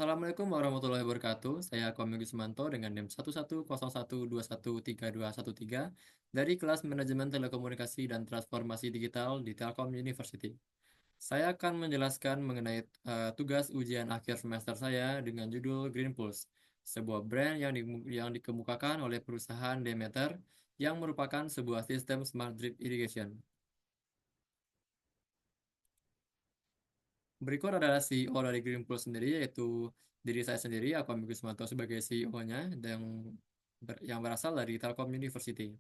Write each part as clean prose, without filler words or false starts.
Assalamualaikum warahmatullahi wabarakatuh. Saya Komeng Gismanto dengan NIM 11012123213 dari kelas Manajemen Telekomunikasi dan Transformasi Digital di Telkom University. Saya akan menjelaskan mengenai tugas ujian akhir semester saya dengan judul Green Pulse, sebuah brand yang dikemukakan oleh perusahaan Demeter yang merupakan sebuah sistem smart drip irrigation. Berikut adalah CEO dari Greenpool sendiri, yaitu diri saya sendiri, aku Amikus Manto sebagai CEO-nya yang berasal dari Telkom University.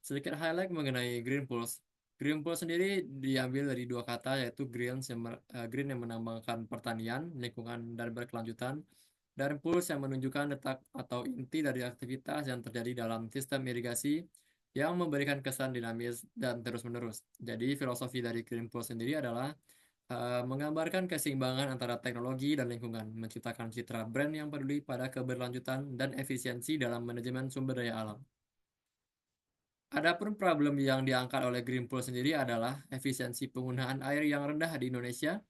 Sedikit highlight mengenai Greenpool. Greenpool sendiri diambil dari dua kata, yaitu green yang menambahkan pertanian, lingkungan, dan berkelanjutan, dan pulse yang menunjukkan letak atau inti dari aktivitas yang terjadi dalam sistem irigasi yang memberikan kesan dinamis dan terus-menerus. Jadi filosofi dari Greenpool sendiri adalah menggambarkan keseimbangan antara teknologi dan lingkungan, menciptakan citra brand yang peduli pada keberlanjutan dan efisiensi dalam manajemen sumber daya alam. Adapun problem yang diangkat oleh Greenpool sendiri adalah efisiensi penggunaan air yang rendah di Indonesia,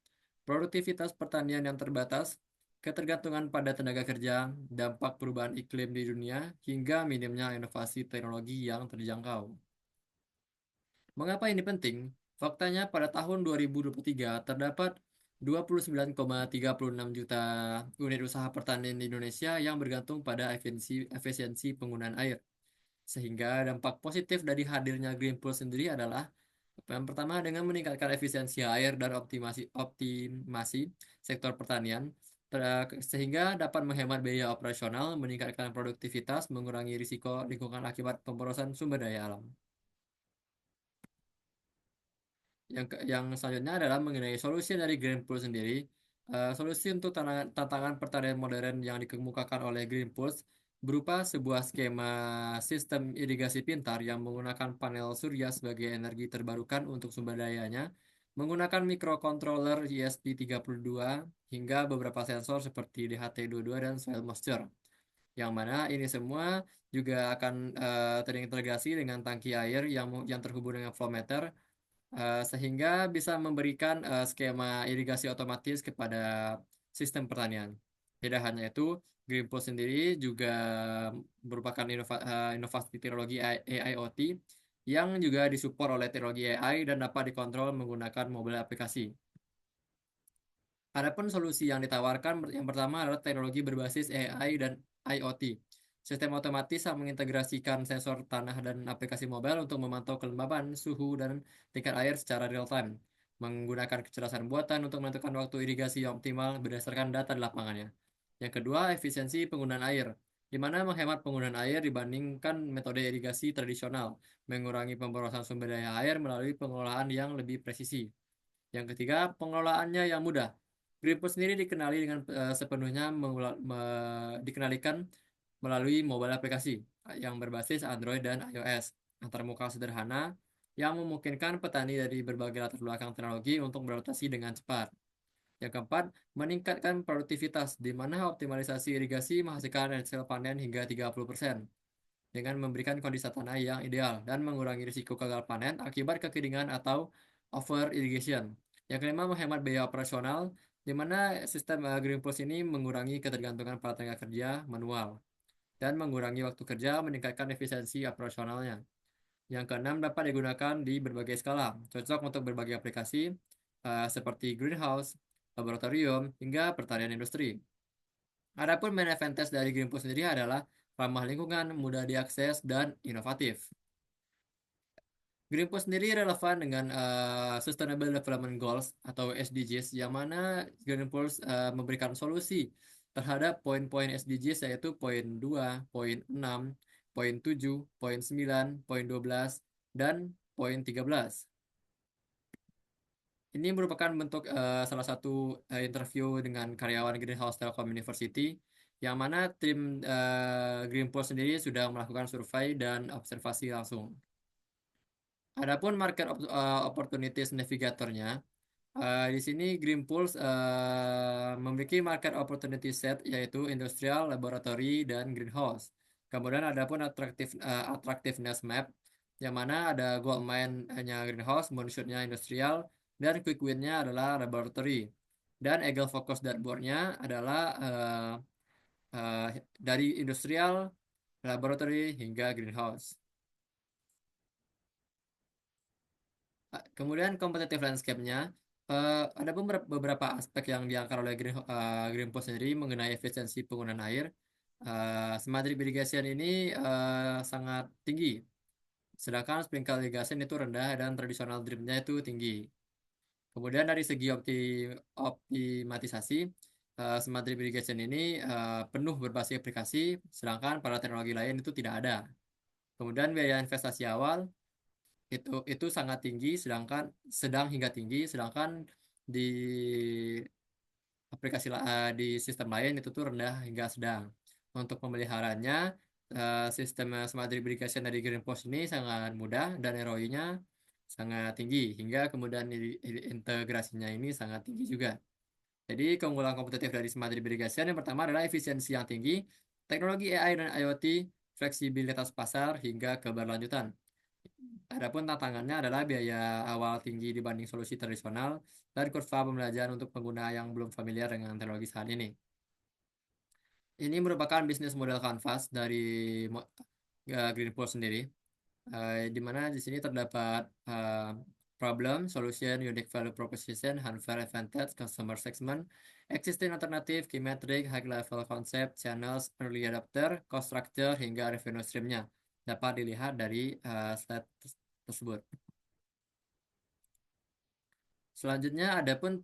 produktivitas pertanian yang terbatas, ketergantungan pada tenaga kerja, dampak perubahan iklim di dunia, hingga minimnya inovasi teknologi yang terjangkau. Mengapa ini penting? Faktanya pada tahun 2023 terdapat 29,36 juta unit usaha pertanian di Indonesia yang bergantung pada efisiensi penggunaan air. Sehingga dampak positif dari hadirnya Green Pool sendiri adalah yang pertama dengan meningkatkan efisiensi air dan optimasi sektor pertanian sehingga dapat menghemat biaya operasional, meningkatkan produktivitas, mengurangi risiko lingkungan akibat pemborosan sumber daya alam. Yang selanjutnya adalah mengenai solusi dari Greenpeace sendiri. Solusi untuk tantangan pertanian modern yang dikemukakan oleh Greenpeace berupa sebuah skema sistem irigasi pintar yang menggunakan panel surya sebagai energi terbarukan untuk sumber dayanya, menggunakan microcontroller ESP32 hingga beberapa sensor seperti DHT22 dan soil moisture. Yang mana ini semua juga akan terintegrasi dengan tangki air yang terhubung dengan flow meter sehingga bisa memberikan skema irigasi otomatis kepada sistem pertanian. Tidak hanya itu, Greenpool sendiri juga merupakan inovasi teknologi AIoT yang juga disupport oleh teknologi AI dan dapat dikontrol menggunakan mobile aplikasi. Adapun solusi yang ditawarkan yang pertama adalah teknologi berbasis AI dan IoT. Sistem otomatis yang mengintegrasikan sensor tanah dan aplikasi mobile untuk memantau kelembaban, suhu, dan tingkat air secara real time. Menggunakan kecerdasan buatan untuk menentukan waktu irigasi yang optimal berdasarkan data di lapangannya. Yang kedua, efisiensi penggunaan air, di mana menghemat penggunaan air dibandingkan metode irigasi tradisional, mengurangi pemborosan sumber daya air melalui pengolahan yang lebih presisi. Yang ketiga, pengelolaannya yang mudah. Greenpeace sendiri dikenali dengan sepenuhnya dikenalikan melalui mobile aplikasi yang berbasis Android dan iOS. Antarmuka sederhana yang memungkinkan petani dari berbagai latar belakang teknologi untuk beradaptasi dengan cepat. Yang keempat, meningkatkan produktivitas di mana optimalisasi irigasi menghasilkan hasil panen hingga 30% dengan memberikan kondisi tanah yang ideal dan mengurangi risiko gagal panen akibat kekeringan atau over irrigation. Yang kelima, menghemat biaya operasional, di mana sistem Green Plus ini mengurangi ketergantungan pada tenaga kerja manual dan mengurangi waktu kerja, meningkatkan efisiensi operasionalnya. Yang keenam, dapat digunakan di berbagai skala, cocok untuk berbagai aplikasi seperti greenhouse, laboratorium, hingga pertanian industri. Adapun main advantage dari Green Plus sendiri adalah ramah lingkungan, mudah diakses, dan inovatif. Green Plus sendiri relevan dengan Sustainable Development Goals atau SDGs, yang mana Green Plus memberikan solusi terhadap poin-poin SDGs yaitu poin 2, poin 6, poin 7, poin 9, poin 12, dan poin 13. Ini merupakan bentuk salah satu interview dengan karyawan Greenhouse Telkom University, yang mana tim Greenpool sendiri sudah melakukan survei dan observasi langsung. Adapun market opportunities navigatornya, di sini Greenpulse memiliki market opportunity set yaitu industrial, laboratory, dan greenhouse. Kemudian ada pun attractiveness map yang mana ada gold mine-nya greenhouse, moonshot-nya industrial, dan quick win-nya adalah laboratory. Dan Eagle Focus Dashboard-nya adalah eh, dari industrial, laboratory, hingga greenhouse. Kemudian competitive landscape-nya, ada beberapa aspek yang diangkat oleh Greenpeace sendiri mengenai efisiensi penggunaan air. Smart drip irrigation ini sangat tinggi, sedangkan sprinkle irrigation itu rendah dan tradisional drip-nya itu tinggi. Kemudian dari segi optimatisasi, smart drip irrigation ini penuh berbasis aplikasi, sedangkan pada teknologi lain itu tidak ada. Kemudian biaya investasi awal itu sangat tinggi, sedang hingga tinggi, sedangkan di di sistem lain itu tuh rendah hingga sedang. Untuk pemeliharanya, sistem smart drip irrigation dari Greenpost ini sangat mudah dan ROI-nya sangat tinggi, hingga kemudian integrasinya ini sangat tinggi juga. Jadi keunggulan kompetitif dari smart drip irrigation yang pertama adalah efisiensi yang tinggi, teknologi AI dan IoT, fleksibilitas pasar, hingga keberlanjutan. Adapun tantangannya adalah biaya awal tinggi dibanding solusi tradisional dan kurva pembelajaran untuk pengguna yang belum familiar dengan teknologi saat ini. Ini merupakan bisnis model kanvas dari Greenpool sendiri, di mana di sini terdapat problem, solution, unique value proposition, unfair advantage, customer segment, existing alternative, key metric, high level concept, channels, early adopter, cost structure, hingga revenue stream-nya. Dapat dilihat dari slide tersebut. Selanjutnya ada pun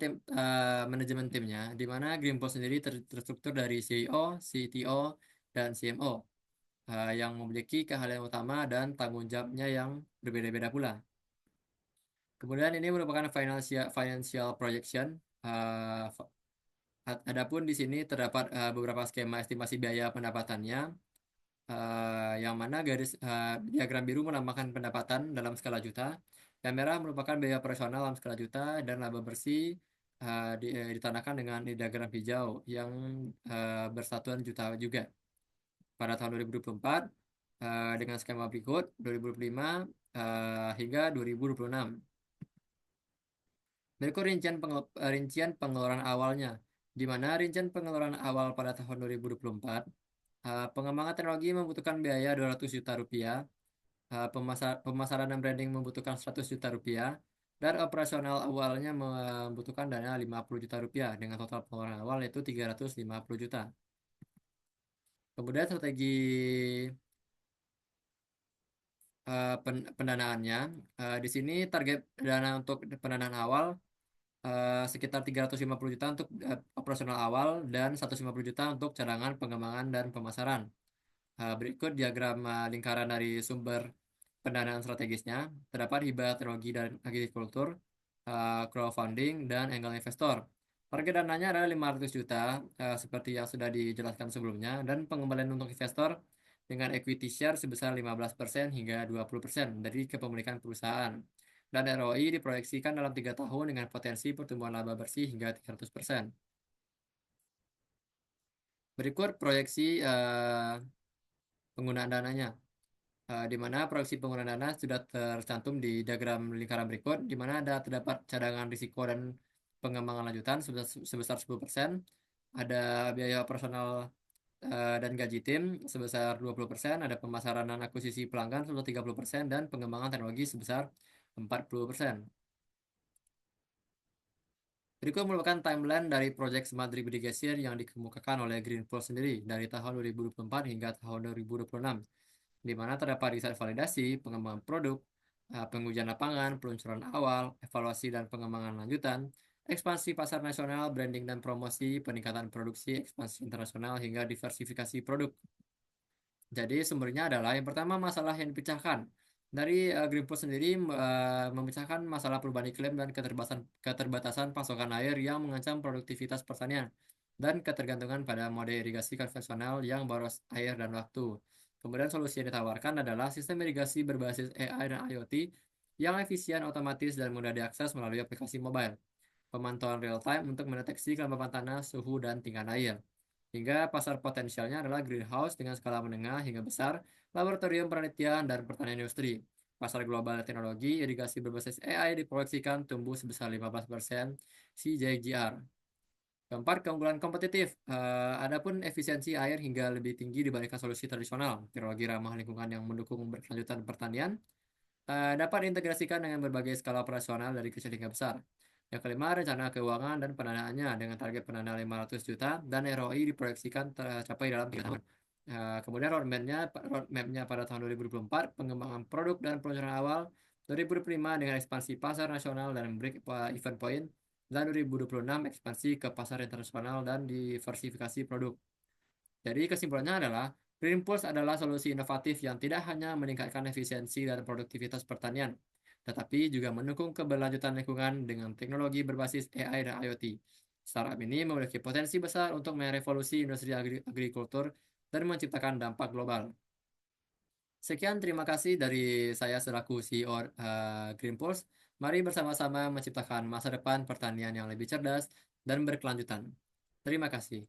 manajemen timnya, di mana Greenpost sendiri terstruktur dari CEO, CTO, dan CMO yang memiliki keahlian utama dan tanggung jawabnya yang berbeda-beda pula. Kemudian ini merupakan financial projection. Uh, Adapun di sini terdapat beberapa skema estimasi biaya pendapatannya, yang mana diagram biru menambahkan pendapatan dalam skala juta, yang merah merupakan biaya operasional dalam skala juta, dan laba bersih ditandahkan dengan diagram hijau yang bersatuan juta juga. Pada tahun 2024 dengan skema berikut 2025 hingga 2026. Berikut rincian pengeluaran awalnya, di mana rincian pengeluaran awal pada tahun 2024, pengembangan teknologi membutuhkan biaya 200 juta rupiah, pemasaran dan branding membutuhkan 100 juta rupiah, dan operasional awalnya membutuhkan dana 50 juta rupiah, dengan total pengeluaran awal yaitu 350 juta. Kemudian strategi pendanaannya, di sini target dana untuk pendanaan awal sekitar 350 juta untuk operasional awal dan 150 juta untuk cadangan pengembangan dan pemasaran. Berikut diagram lingkaran dari sumber pendanaan strategisnya. Terdapat hibah teknologi dan agrikultur, crowdfunding, dan angel investor. Target dananya adalah 500 juta, seperti yang sudah dijelaskan sebelumnya, dan pengembalian untuk investor dengan equity share sebesar 15% hingga 20% dari kepemilikan perusahaan. Dan ROI diproyeksikan dalam 3 tahun dengan potensi pertumbuhan laba bersih hingga 300%. Berikut proyeksi penggunaan dananya, di mana proyeksi penggunaan dana sudah tercantum di diagram lingkaran berikut, di mana terdapat cadangan risiko dan pengembangan lanjutan sebesar 10%, ada biaya operasional dan gaji tim sebesar 20%, ada pemasaran dan akuisisi pelanggan sebesar 30%, dan pengembangan teknologi sebesar 40%. Berikut merupakan timeline dari proyek Smart Drip Irrigation yang dikemukakan oleh Greenpeace sendiri dari tahun 2024 hingga tahun 2026, di mana terdapat riset validasi, pengembangan produk, pengujian lapangan, peluncuran awal, evaluasi dan pengembangan lanjutan, ekspansi pasar nasional, branding dan promosi, peningkatan produksi, ekspansi internasional, hingga diversifikasi produk. Jadi sumbernya adalah yang pertama masalah yang dipecahkan. Dari Greenpeace sendiri memecahkan masalah perubahan iklim dan keterbatasan pasokan air yang mengancam produktivitas pertanian dan ketergantungan pada mode irigasi konvensional yang boros air dan waktu. Kemudian solusi yang ditawarkan adalah sistem irigasi berbasis AI dan IoT yang efisien, otomatis, dan mudah diakses melalui aplikasi mobile. Pemantauan real time untuk mendeteksi kelembapan tanah, suhu, dan tingkat air. Hingga pasar potensialnya adalah greenhouse dengan skala menengah hingga besar, laboratorium penelitian, dan pertanian industri. Pasar global teknologi irigasi berbasis AI diproyeksikan tumbuh sebesar 15% CAGR. Keempat, keunggulan kompetitif. Adapun efisiensi air hingga lebih tinggi dibandingkan solusi tradisional. Teknologi ramah lingkungan yang mendukung berkelanjutan pertanian dapat diintegrasikan dengan berbagai skala operasional dari kecil hingga besar. Yang kelima, rencana keuangan dan pendanaannya dengan target pendanaan 500 juta dan ROI diproyeksikan tercapai dalam 3 tahun. Kemudian roadmap-nya pada tahun 2024, pengembangan produk dan peluncuran awal, 2025 dengan ekspansi pasar nasional dan break event point, dan 2026 ekspansi ke pasar internasional dan diversifikasi produk. Jadi kesimpulannya adalah Green Pulse adalah solusi inovatif yang tidak hanya meningkatkan efisiensi dan produktivitas pertanian, tetapi juga mendukung keberlanjutan lingkungan dengan teknologi berbasis AI dan IoT. Startup ini memiliki potensi besar untuk merevolusi industri agrikultur dan menciptakan dampak global. Sekian terima kasih dari saya selaku CEO Green Pulse. Mari bersama-sama menciptakan masa depan pertanian yang lebih cerdas dan berkelanjutan. Terima kasih.